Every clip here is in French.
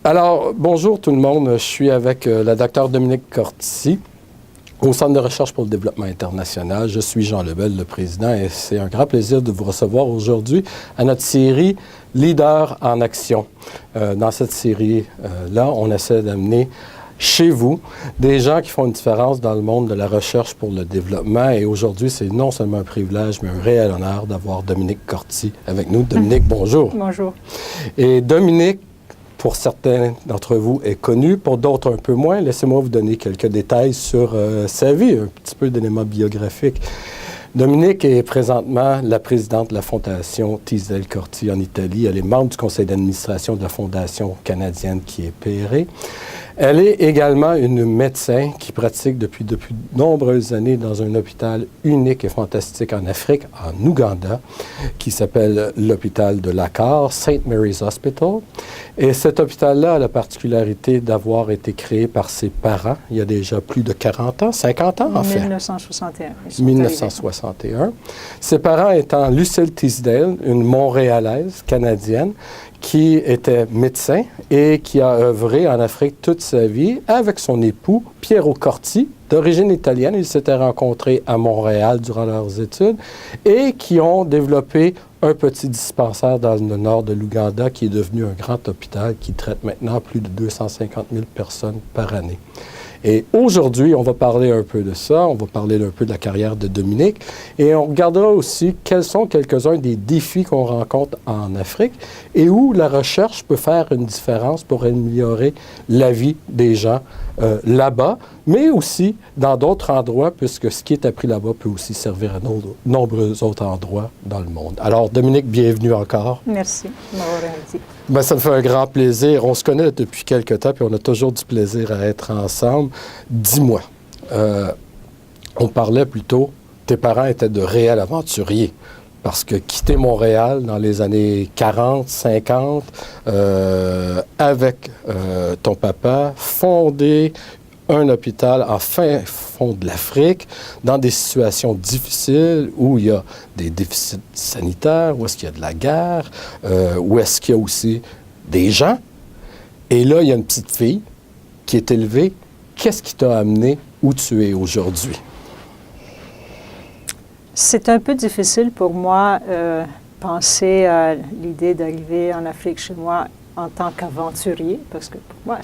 Alors, bonjour tout le monde. Je suis avec la docteure Dominique Corti au Centre de recherche pour le développement international. Je suis Jean Lebel, le président, et c'est un grand plaisir de vous recevoir aujourd'hui à notre série Leaders en action. Dans cette série-là, on essaie d'amener chez vous des gens qui font une différence dans le monde de la recherche pour le développement. Et aujourd'hui, c'est non seulement un privilège, mais un réel honneur d'avoir Dominique Corti avec nous. Dominique, bonjour. Bonjour. Et Dominique, pour certains d'entre vous, est connu, pour d'autres un peu moins. Laissez-moi vous donner quelques détails sur sa vie, un petit peu d'éléments biographiques. Dominique est présentement la présidente de la Fondation Teasdale Corti en Italie. Elle est membre du conseil d'administration de la Fondation canadienne qui est PRE. Elle est également une médecin qui pratique depuis de nombreuses années dans un hôpital unique et fantastique en Afrique, en Ouganda, qui s'appelle l'hôpital de Lakar, St. Mary's Hospital. Et cet hôpital-là a la particularité d'avoir été créé par ses parents il y a déjà plus de 40 ans, 50 ans en fait. 1961. 1961. Ses parents étant Lucille Teasdale, une Montréalaise canadienne, qui était médecin et qui a œuvré en Afrique toute sa vie avec son époux, Piero Corti, d'origine italienne. Ils s'étaient rencontrés à Montréal durant leurs études et qui ont développé un petit dispensaire dans le nord de l'Ouganda qui est devenu un grand hôpital qui traite maintenant plus de 250 000 personnes par année. Et aujourd'hui, on va parler un peu de ça, on va parler un peu de la carrière de Dominique et on regardera aussi quels sont quelques-uns des défis qu'on rencontre en Afrique et où la recherche peut faire une différence pour améliorer la vie des gens là-bas, mais aussi dans d'autres endroits, puisque ce qui est appris là-bas peut aussi servir à nombreux autres endroits dans le monde. Alors, Dominique, bienvenue encore. Merci de m'avoir invité. Bien, ça me fait un grand plaisir. On se connaît depuis quelque temps, puis on a toujours du plaisir à être ensemble. Dis-moi, on parlait plutôt, tes parents étaient de réels aventuriers. Parce que quitter Montréal dans les années 40, 50, avec ton papa, fonder un hôpital en fin fond de l'Afrique, dans des situations difficiles où il y a des déficits sanitaires, où est-ce qu'il y a de la guerre, où est-ce qu'il y a aussi des gens. Et là, il y a une petite fille qui est élevée. Qu'est-ce qui t'a amené où tu es aujourd'hui? C'est un peu difficile pour moi penser à l'idée d'arriver en Afrique chez moi en tant qu'aventurier, parce que pour moi,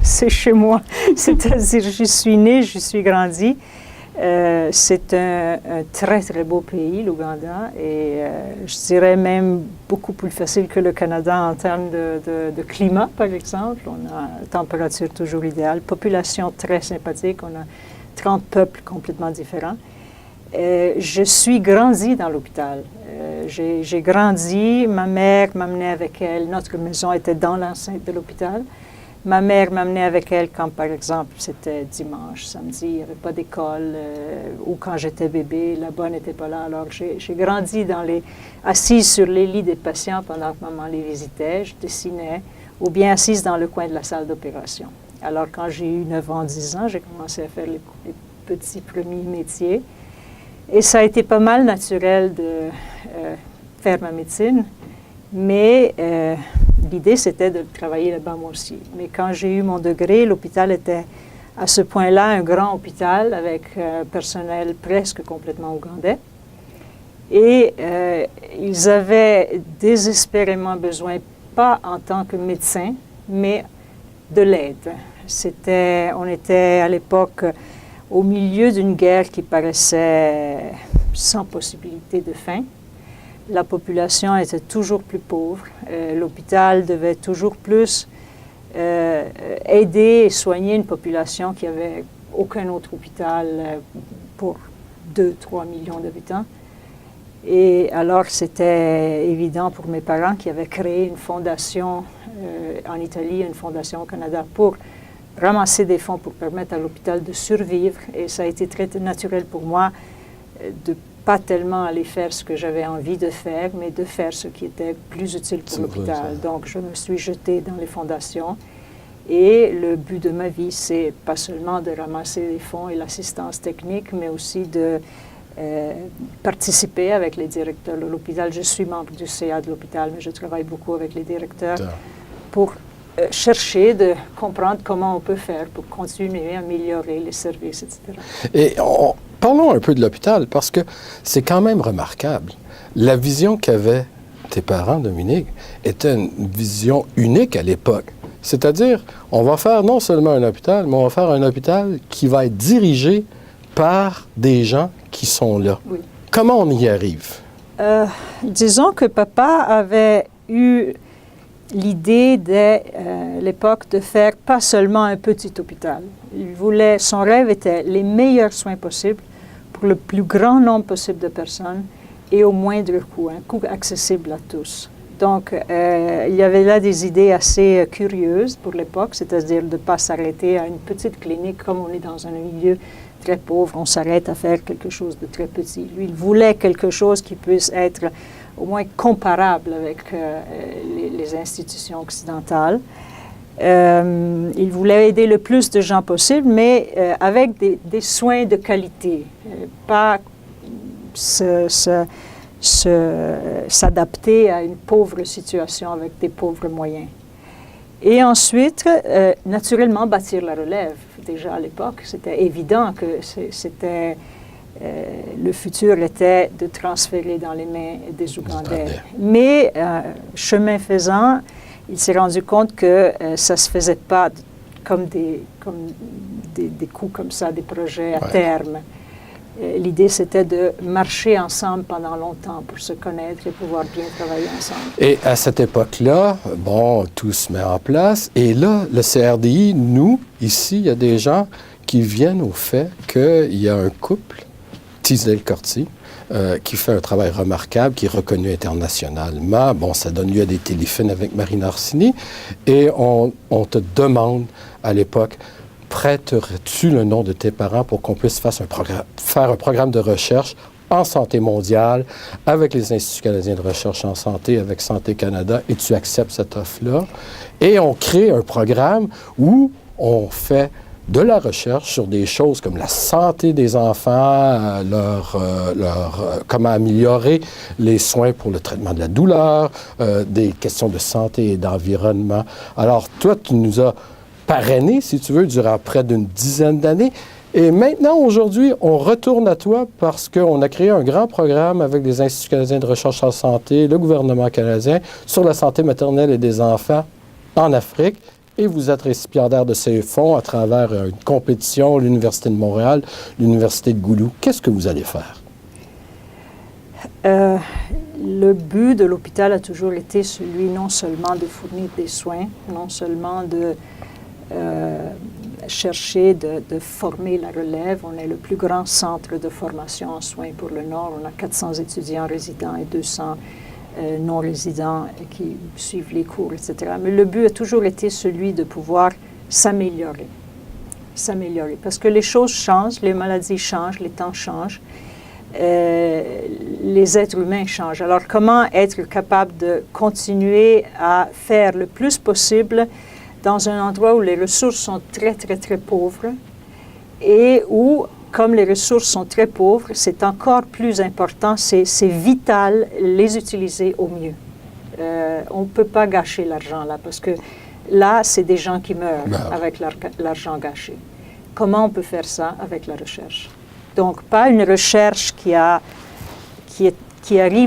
c'est chez moi. C'est-à-dire, j'y suis née, j'y suis grandie. C'est un très, très beau pays, l'Ouganda, et je dirais même beaucoup plus facile que le Canada en termes de climat, par exemple. On a une température toujours idéale, population très sympathique, on a 30 peuples complètement différents. Je suis grandie dans l'hôpital. J'ai grandi, ma mère m'amenait avec elle, notre maison était dans l'enceinte de l'hôpital. Ma mère m'amenait avec elle quand, par exemple, c'était dimanche, samedi, il n'y avait pas d'école, ou quand j'étais bébé, là-bas n'était pas là. Alors j'ai grandi assise sur les lits des patients pendant que maman les visitait, je dessinais, ou bien assise dans le coin de la salle d'opération. Alors quand j'ai eu 9 ans, 10 ans, j'ai commencé à faire les petits premiers métiers. Et ça a été pas mal naturel de faire ma médecine, mais l'idée, c'était de travailler là-bas moi aussi. Mais quand j'ai eu mon degré, l'hôpital était à ce point-là un grand hôpital avec personnel presque complètement ougandais. Et ils avaient désespérément besoin, pas en tant que médecin, mais de l'aide. On était à l'époque au milieu d'une guerre qui paraissait sans possibilité de fin. La population était toujours plus pauvre. L'hôpital devait toujours plus aider et soigner une population qui n'avait aucun autre hôpital pour 2-3 millions d'habitants. Et alors, c'était évident pour mes parents qui avaient créé une fondation en Italie, une fondation au Canada pour ramasser des fonds pour permettre à l'hôpital de survivre. Et ça a été très naturel pour moi de pas tellement aller faire ce que j'avais envie de faire, mais de faire ce qui était plus utile pour l'hôpital. Donc, je me suis jetée dans les fondations. Et le but de ma vie, c'est pas seulement de ramasser les fonds et l'assistance technique, mais aussi de participer avec les directeurs de l'hôpital. Je suis membre du CA de l'hôpital, mais je travaille beaucoup avec les directeurs pour chercher de comprendre comment on peut faire pour continuer à améliorer les services, etc. Et parlons un peu de l'hôpital, parce que c'est quand même remarquable. La vision qu'avaient tes parents, Dominique, était une vision unique à l'époque. C'est-à-dire, on va faire non seulement un hôpital, mais on va faire un hôpital qui va être dirigé par des gens qui sont là. Oui. Comment on y arrive? Disons que papa avait eu l'idée dès l'époque de faire pas seulement un petit hôpital. Son rêve était les meilleurs soins possibles pour le plus grand nombre possible de personnes et au moindre coût, un coût accessible à tous. Donc, il y avait là des idées assez curieuses pour l'époque, c'est-à-dire de ne pas s'arrêter à une petite clinique comme on est dans un milieu très pauvre, on s'arrête à faire quelque chose de très petit. Lui, il voulait quelque chose qui puisse être au moins comparable avec les institutions occidentales. Il voulait aider le plus de gens possible, mais avec des soins de qualité, pas s'adapter à une pauvre situation avec des pauvres moyens. Et ensuite, naturellement, bâtir la relève. Déjà à l'époque, c'était évident que le futur était de transférer dans les mains des Ougandais. Mais chemin faisant, il s'est rendu compte que ça ne se faisait pas comme des coups comme ça, des projets à terme. L'idée, c'était de marcher ensemble pendant longtemps pour se connaître et pouvoir bien travailler ensemble. Et à cette époque-là, bon, tout se met en place. Et là, le CRDI, nous, ici, il y a des gens qui viennent au fait qu'il y a un couple, Teasdale-Corty, qui fait un travail remarquable, qui est reconnu internationalement. Bon, ça donne lieu à des téléfilms avec Marina Orsini. Et on te demande, à l'époque, prêterais-tu le nom de tes parents pour qu'on puisse faire un programme de recherche en santé mondiale avec les Instituts canadiens de recherche en santé, avec Santé Canada, et tu acceptes cette offre-là. Et on crée un programme où on fait de la recherche sur des choses comme la santé des enfants, comment améliorer les soins pour le traitement de la douleur, des questions de santé et d'environnement. Alors, toi, tu nous as parrainé, si tu veux, durant près d'une dizaine d'années. Et maintenant, aujourd'hui, on retourne à toi parce qu'on a créé un grand programme avec les Instituts canadiens de recherche en santé, le gouvernement canadien, sur la santé maternelle et des enfants en Afrique. Et vous êtes récipiendaire de ces fonds à travers une compétition, l'Université de Montréal, l'Université de Gouloux. Qu'est-ce que vous allez faire? Le but de l'hôpital a toujours été celui non seulement de fournir des soins, non seulement de chercher de former la relève. On est le plus grand centre de formation en soins pour le Nord. On a 400 étudiants résidents et 200 non-résidents qui suivent les cours, etc. Mais le but a toujours été celui de pouvoir s'améliorer. Parce que les choses changent, les maladies changent, les temps changent, les êtres humains changent. Alors, comment être capable de continuer à faire le plus possible dans un endroit où les ressources sont très, très, très pauvres et où, comme les ressources sont très pauvres, c'est encore plus important, c'est vital les utiliser au mieux. On ne peut pas gâcher l'argent là, parce que là, c'est des gens qui meurent avec l'argent gâché. Comment on peut faire ça avec la recherche? Donc, pas une recherche qui arrive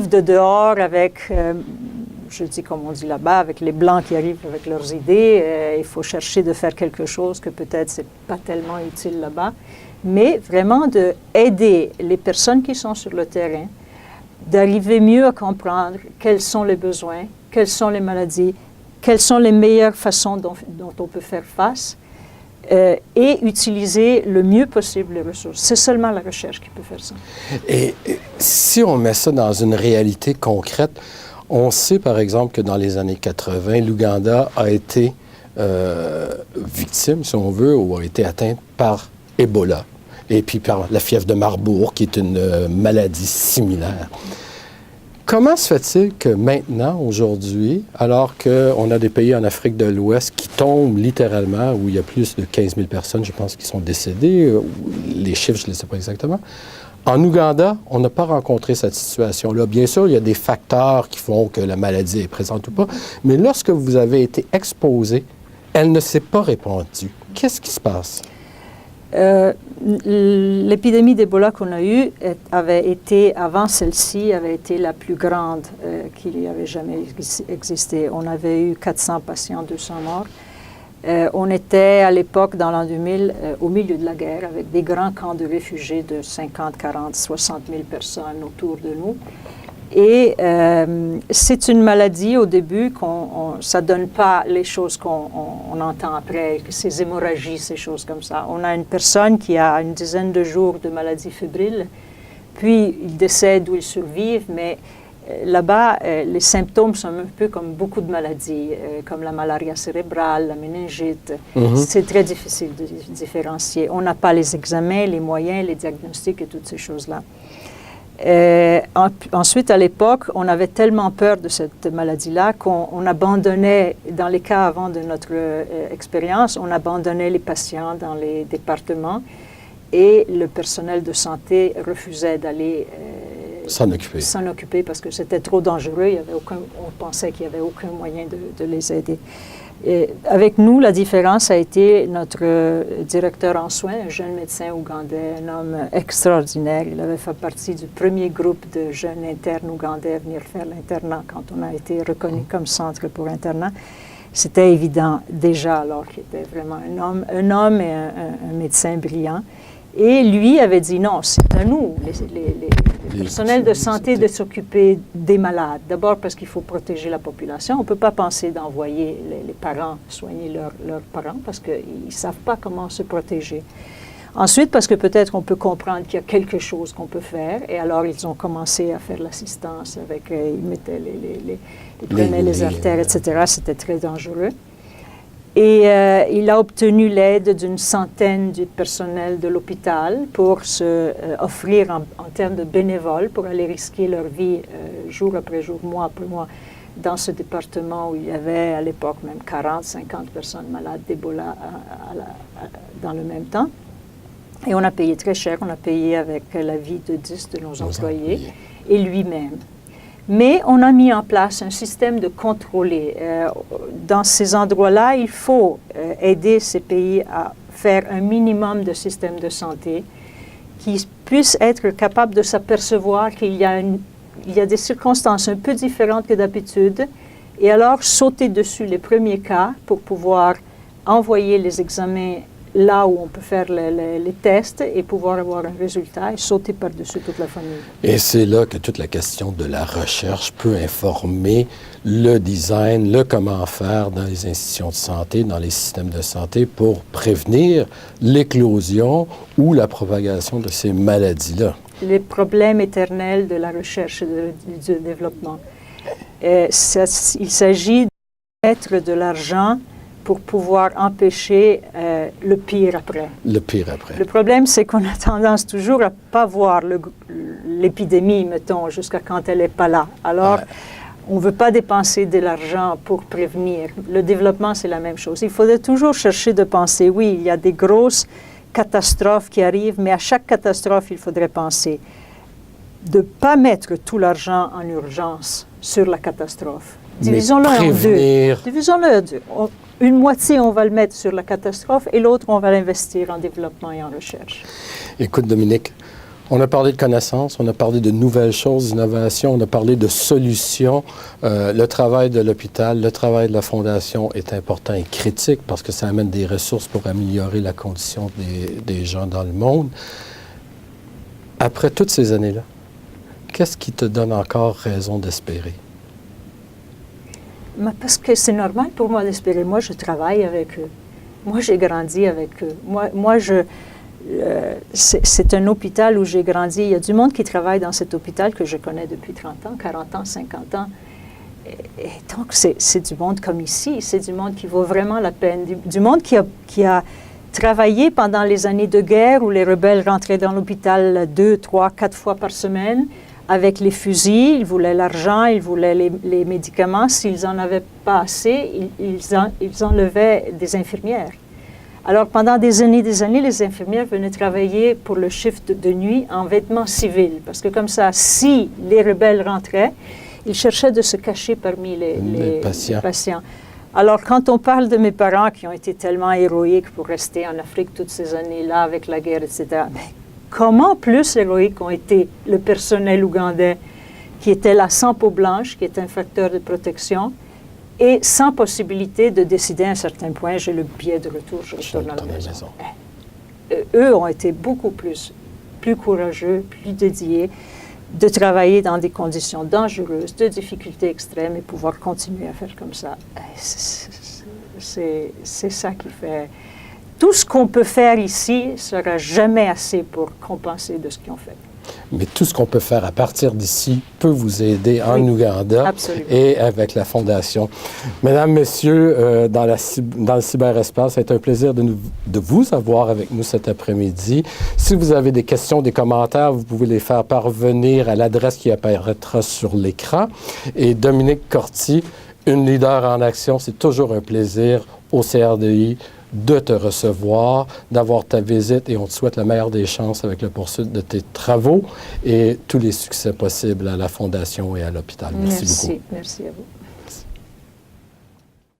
de dehors avec... je dis comme on dit là-bas, avec les Blancs qui arrivent avec leurs idées, il faut chercher de faire quelque chose que peut-être c'est pas tellement utile là-bas, mais vraiment d'aider les personnes qui sont sur le terrain, d'arriver mieux à comprendre quels sont les besoins, quelles sont les maladies, quelles sont les meilleures façons dont on peut faire face, et utiliser le mieux possible les ressources. C'est seulement la recherche qui peut faire ça. Et si on met ça dans une réalité concrète, on sait, par exemple, que dans les années 80, l'Ouganda a été victime, si on veut, ou a été atteinte par Ebola, et puis par la fièvre de Marburg, qui est une maladie similaire. Comment se fait-il que maintenant, aujourd'hui, alors qu'on a des pays en Afrique de l'Ouest qui tombent littéralement, où il y a plus de 15 000 personnes, je pense, qui sont décédées, les chiffres, je ne les sais pas exactement, En Ouganda, on n'a pas rencontré cette situation-là. Bien sûr, il y a des facteurs qui font que la maladie est présente ou pas, mais lorsque vous avez été exposé, elle ne s'est pas répandue. Qu'est-ce qui se passe? L'épidémie d'Ebola qu'on a eue avait été, avant celle-ci, avait été la plus grande qu'il y avait jamais existé. On avait eu 400 patients, 200 morts. On était à l'époque, dans l'an 2000, au milieu de la guerre, avec des grands camps de réfugiés de 50, 40, 60 000 personnes autour de nous. Et c'est une maladie, au début, ça ne donne pas les choses qu'on entend après, ces hémorragies, ces choses comme ça. On a une personne qui a une dizaine de jours de maladie fébrile, puis il décède ou il survit, mais là-bas, les symptômes sont un peu comme beaucoup de maladies, comme la malaria cérébrale, la méningite. C'est très difficile de différencier. On n'a pas les examens, les moyens, les diagnostics et toutes ces choses-là. Ensuite, à l'époque, on avait tellement peur de cette maladie-là qu'on abandonnait, dans les cas avant de notre expérience, on abandonnait les patients dans les départements et le personnel de santé refusait d'aller s'en occuper parce que c'était trop dangereux. On pensait qu'il n'y avait aucun moyen de les aider. Et avec nous, la différence a été notre directeur en soins, un jeune médecin ougandais, un homme extraordinaire. Il avait fait partie du premier groupe de jeunes internes ougandais à venir faire l'internat quand on a été reconnu comme centre pour internat. C'était évident déjà alors qu'il était vraiment un homme et un médecin brillant. Et lui avait dit non, c'est à nous, les personnels de santé, de s'occuper des malades. D'abord parce qu'il faut protéger la population. On ne peut pas penser d'envoyer les parents soigner leurs parents parce qu'ils ne savent pas comment se protéger. Ensuite, parce que peut-être on peut comprendre qu'il y a quelque chose qu'on peut faire. Et alors, ils ont commencé à faire l'assistance avec, ils mettaient ils prenaient les artères, etc. C'était très dangereux. Et il a obtenu l'aide d'une centaine du personnel de l'hôpital pour se offrir en termes de bénévoles pour aller risquer leur vie jour après jour, mois après mois, dans ce département où il y avait à l'époque même 40, 50 personnes malades d'Ebola dans le même temps. Et on a payé très cher, on a payé avec la vie de 10 de nos employés et lui-même. Mais on a mis en place un système de contrôler. Dans ces endroits-là, il faut aider ces pays à faire un minimum de système de santé qui puisse être capable de s'apercevoir qu'il y a des circonstances un peu différentes que d'habitude et alors sauter dessus les premiers cas pour pouvoir envoyer les examens là où on peut faire les tests et pouvoir avoir un résultat et sauter par-dessus toute la famille. Et c'est là que toute la question de la recherche peut informer le design, le comment faire dans les institutions de santé, dans les systèmes de santé pour prévenir l'éclosion ou la propagation de ces maladies-là. Les problèmes éternels de la recherche et du développement. Il s'agit de mettre de l'argent pour pouvoir empêcher le pire après. Le pire après. Le problème, c'est qu'on a tendance toujours à ne pas voir l'épidémie, mettons, jusqu'à quand elle n'est pas là. Alors, on ne veut pas dépenser de l'argent pour prévenir. Le développement, c'est la même chose. Il faudrait toujours chercher de penser, oui, il y a des grosses catastrophes qui arrivent, mais à chaque catastrophe, il faudrait penser de ne pas mettre tout l'argent en urgence sur la catastrophe. Divisons-le en deux. Divisons-le en deux. Une moitié, on va le mettre sur la catastrophe et l'autre, on va l'investir en développement et en recherche. Écoute, Dominique, on a parlé de connaissances, on a parlé de nouvelles choses, d'innovation, on a parlé de solutions. Le travail de l'hôpital, le travail de la Fondation est important et critique parce que ça amène des ressources pour améliorer la condition des gens dans le monde. Après toutes ces années-là, qu'est-ce qui te donne encore raison d'espérer? Parce que c'est normal pour moi d'espérer. Moi, je travaille avec eux. Moi, j'ai grandi avec eux. C'est un hôpital où j'ai grandi. Il y a du monde qui travaille dans cet hôpital que je connais depuis 30 ans, 40 ans, 50 ans. Et donc, c'est du monde comme ici. C'est du monde qui vaut vraiment la peine. Du monde qui a travaillé pendant les années de guerre où les rebelles rentraient dans l'hôpital 2, 3, 4 fois par semaine. Avec les fusils, ils voulaient l'argent, ils voulaient les médicaments. S'ils n'en avaient pas assez, ils enlevaient des infirmières. Alors, pendant des années, les infirmières venaient travailler pour le shift de nuit en vêtements civils. Parce que comme ça, si les rebelles rentraient, ils cherchaient de se cacher parmi les patients. Alors, quand on parle de mes parents qui ont été tellement héroïques pour rester en Afrique toutes ces années-là avec la guerre, etc., mais comment plus héroïques ont été le personnel ougandais qui était là sans peau blanche, qui est un facteur de protection, et sans possibilité de décider à un certain point, j'ai le billet de retour, je retourne à la maison. Eux ont été beaucoup plus courageux, plus dédiés, de travailler dans des conditions dangereuses, de difficultés extrêmes et pouvoir continuer à faire comme ça. C'est ça qui fait... Tout ce qu'on peut faire ici ne sera jamais assez pour compenser de ce qu'ils ont fait. Mais tout ce qu'on peut faire à partir d'ici peut vous aider en Ouganda et avec la Fondation. Mesdames, Messieurs, dans le cyberespace, c'est un plaisir de vous avoir avec nous cet après-midi. Si vous avez des questions, des commentaires, vous pouvez les faire parvenir à l'adresse qui apparaîtra sur l'écran. Et Dominique Corti, une leader en action, c'est toujours un plaisir au CRDI de te recevoir, d'avoir ta visite et on te souhaite la meilleure des chances avec la poursuite de tes travaux et tous les succès possibles à la Fondation et à l'hôpital. Merci beaucoup. Merci à vous.